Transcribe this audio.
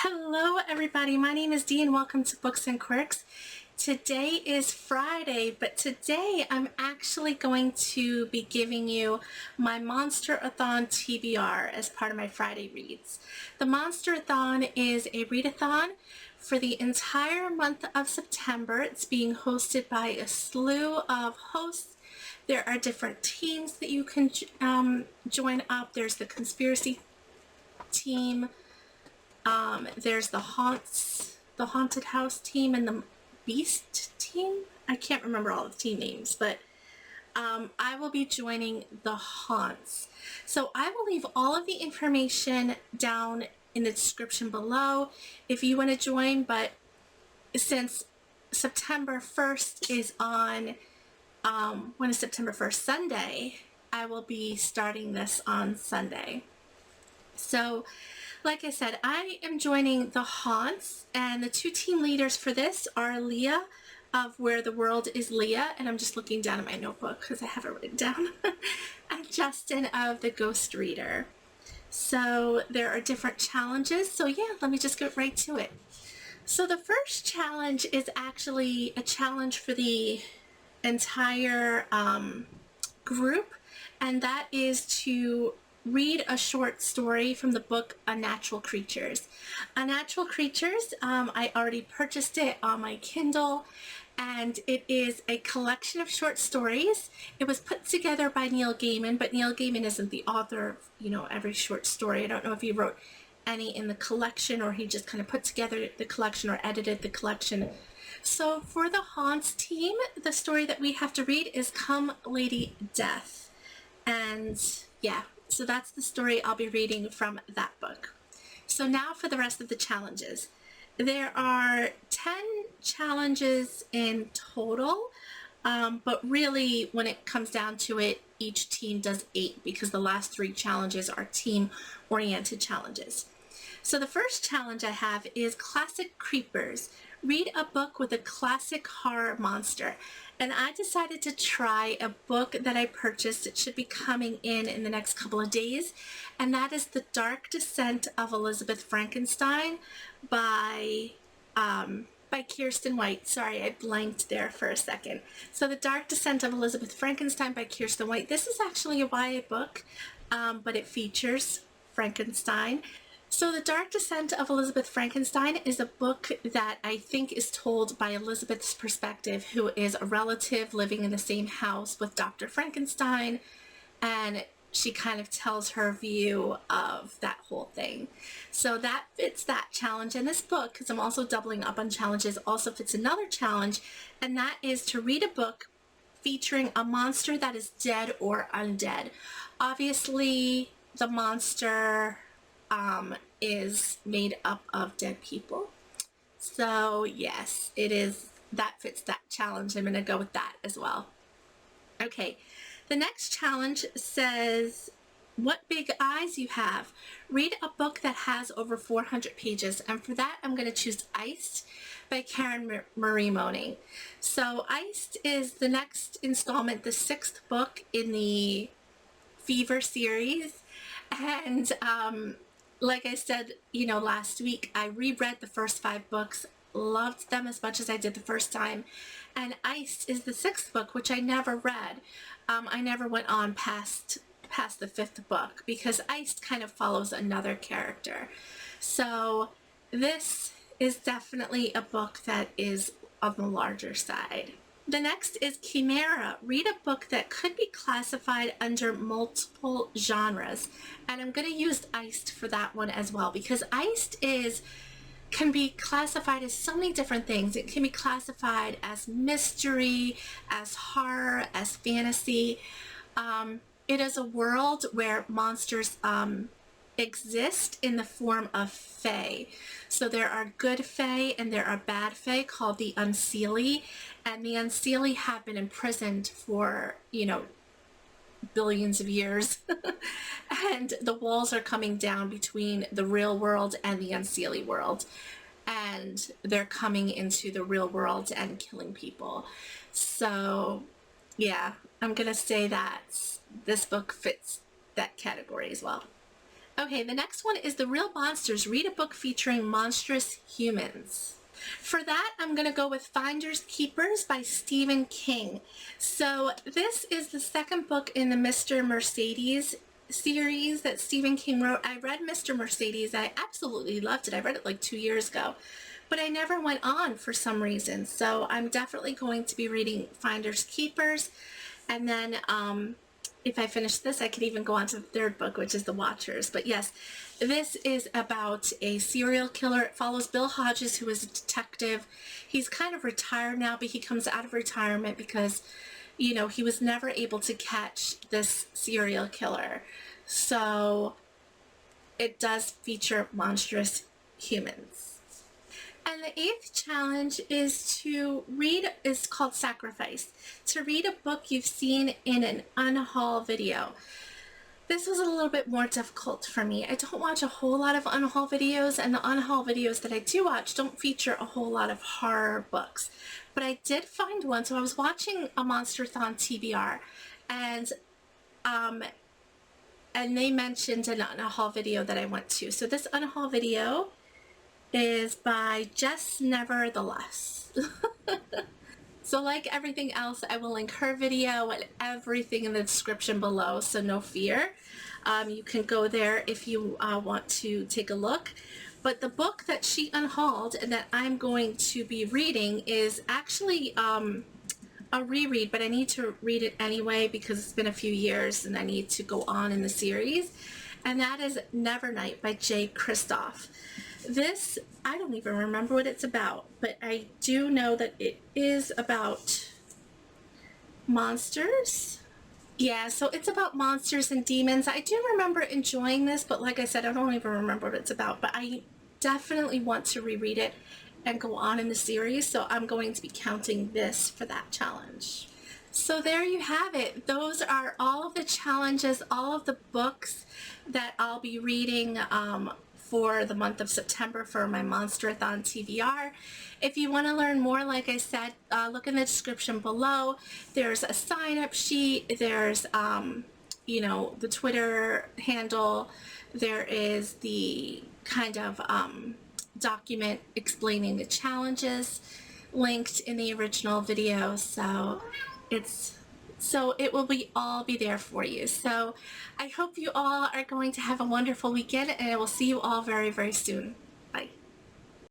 Hello everybody, my name is Dee and welcome to Books and Quirks. Today is Friday, but today I'm actually going to be giving you my Monsterathon TBR as part of my Friday reads. The Monsterathon is a readathon for the entire month of September. It's being hosted by a slew of hosts. There are different teams that you can join up. There's the conspiracy team. There's the haunted house team and the beast team. I can't remember all the team names, but I will be joining the haunts. So I will leave all of the information down in the description below if you want to join, but since September 1st is on, when is September 1st? Sunday, I will be starting this on Sunday. So like I said, I am joining the haunts, and the two team leaders for this are Leah of Where the World is Leah, and I'm just looking down at my notebook because I have it written down, and Justin of The Ghost Reader. So there are different challenges, so yeah, let me just get right to it. So the first challenge is actually a challenge for the entire group, and that is to read a short story from the book Unnatural Creatures. Unnatural Creatures, I already purchased it on my Kindle, and it is a collection of short stories. It was put together by Neil Gaiman, but Neil Gaiman isn't the author of, every short story. I don't know if he wrote any in the collection or he just kind of put together the collection or edited the collection. So for the Haunts team, the story that we have to read is Come Lady Death. And yeah, so that's the story I'll be reading from that book. So now for the rest of the challenges. There are 10 challenges in total, but really when it comes down to it, each team does 8 because the last 3 challenges are team-oriented challenges. So the first challenge I have is Classic Creepers. Read a book with a classic horror monster. And I decided to try a book that I purchased. It should be coming in the next couple of days, and that is The Dark Descent of Elizabeth Frankenstein by Kirsten White. Sorry, I blanked there for a second. So The Dark Descent of Elizabeth Frankenstein by Kirsten White. This is actually a YA book, but it features Frankenstein. So The Dark Descent of Elizabeth Frankenstein is a book that I think is told by Elizabeth's perspective, who is a relative living in the same house with Dr. Frankenstein, and she kind of tells her view of that whole thing. So that fits that challenge. And this book, because I'm also doubling up on challenges, also fits another challenge, and that is to read a book featuring a monster that is dead or undead. Obviously, the monster is made up of dead people. So yes, that fits that challenge. I'm going to go with that as well. Okay, the next challenge says, What Big Eyes You Have. Read a book that has over 400 pages, and for that I'm going to choose Iced by Karen Marie Moning. So Iced is the next installment, the 6th book in the Fever series, and like I said, last week, I reread the first 5 books, loved them as much as I did the first time, and Iced is the 6th book, which I never read. I never went on past the 5th book because Iced kind of follows another character. So this is definitely a book that is on the larger side. The next is Chimera. Read a book that could be classified under multiple genres. And I'm going to use Iced for that one as well, because Iced can be classified as so many different things. It can be classified as mystery, as horror, as fantasy. It is a world where monsters exist in the form of fae. So there are good fae and there are bad fae called the Unseelie, and the Unseelie have been imprisoned for, billions of years. And the walls are coming down between the real world and the Unseelie world. And they're coming into the real world and killing people. So yeah, I'm going to say that this book fits that category as well. Okay, the next one is The Real Monsters. Read a book featuring monstrous humans. For that, I'm going to go with Finders Keepers by Stephen King. So this is the second book in the Mr. Mercedes series that Stephen King wrote. I read Mr. Mercedes. I absolutely loved it. I read it like 2 years ago, but I never went on for some reason. So I'm definitely going to be reading Finders Keepers. And then if I finish this, I could even go on to the third book, which is The Watchers. But yes, this is about a serial killer. It follows Bill Hodges, who is a detective. He's kind of retired now, but he comes out of retirement because, you know, he was never able to catch this serial killer. So it does feature monstrous humans. And the 8th challenge is called Sacrifice. To read a book you've seen in an unhaul video. This was a little bit more difficult for me. I don't watch a whole lot of unhaul videos, and the unhaul videos that I do watch don't feature a whole lot of horror books. But I did find one, so I was watching a Monsterathon TBR, and they mentioned an unhaul video that I went to. So this unhaul video is by Jess Nevertheless. So like everything else, I will link her video and everything in the description below, so no fear. You can go there if you want to take a look. But the book that she unhauled and that I'm going to be reading is actually a reread, but I need to read it anyway because it's been a few years and I need to go on in the series. And that is Nevernight by Jay Kristoff. This, I don't even remember what it's about, but I do know that it is about monsters. Yeah, so it's about monsters and demons. I do remember enjoying this, but like I said, I don't even remember what it's about, but I definitely want to reread it and go on in the series, so I'm going to be counting this for that challenge. So there you have it. Those are all of the challenges, all of the books that I'll be reading for the month of September for my Monsterathon TBR. If you want to learn more, like I said, look in the description below. There's a sign-up sheet. There's, you know, the Twitter handle. There is the kind of document explaining the challenges linked in the original video. So it will all be there for you. So I hope you all are going to have a wonderful weekend, and I will see you all very, very soon.